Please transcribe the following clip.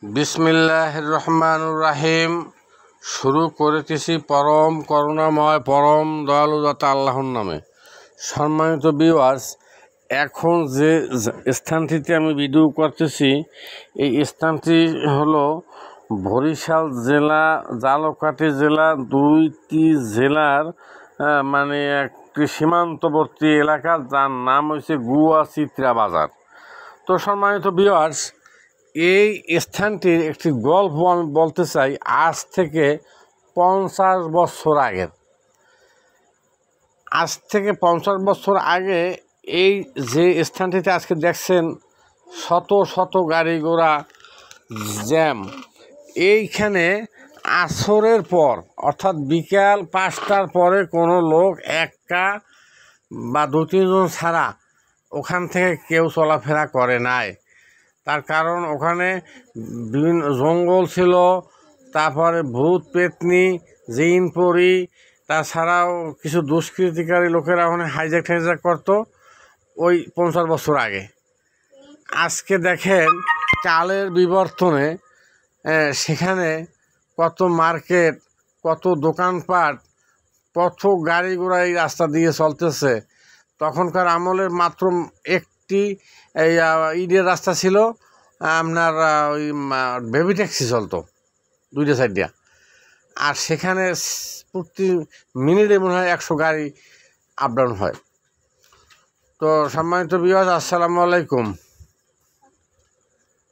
বিসমিল্লাহির রহমানির রহিম। শুরু করিতেছি পরম করুণাময় পরম দয়ালু দাতা আল্লাহর নামে। সম্মানিত ভিউয়ার্স, এখন যে স্থানটিতে আমি ভিডিও করতেছি এই স্থানটি হলো বরিশাল জেলা, ঝালকাঠি জেলা, দুইটি জেলার মানে একটি সীমান্তবর্তী এলাকা, যার নাম হচ্ছে গুয়াচিত্রা বাজার। তো সম্মানিত ভিউয়ার্স, এই স্থানটির একটি গল্প আমি বলতে চাই। আজ থেকে 50 বছর আগের, আজ থেকে 50 বছর আগে এই যে স্থানটিতে আজকে দেখছেন শত শত গাড়ি ঘোড়া জ্যাম, এইখানে আসরের পর অর্থাৎ বিকাল 5টার পরে কোনো লোক একটা বা 2-3 জন ছাড়া ওখান থেকে কেউ চলাফেরা করে নাই। তার কারণ ওখানে বিভিন্ন জঙ্গল ছিল, তারপরে ভূত পেতনি জিন পরি, তাছাড়াও কিছু দুষ্কৃতিকারী লোকেরা ওখানে হাইজ্যাক করতো ওই 50 বছর আগে। আজকে দেখেন কালের বিবর্তনে সেখানে কত মার্কেট, কত দোকানপাট, কত গাড়ি ঘোড়া এই রাস্তা দিয়ে চলতেছে। তখনকার আমলের মাত্র একটি এই ঈদের রাস্তা ছিল, আপনার ওই বেবি ট্যাক্সি চলতো 2টা সাইড দিয়া, আর সেখানে প্রতি মিনিটে মনে হয় 100 গাড়ি আপ ডাউন হয়। তো সম্মানিত ভিউয়ার্স, আসসালামু আলাইকুম।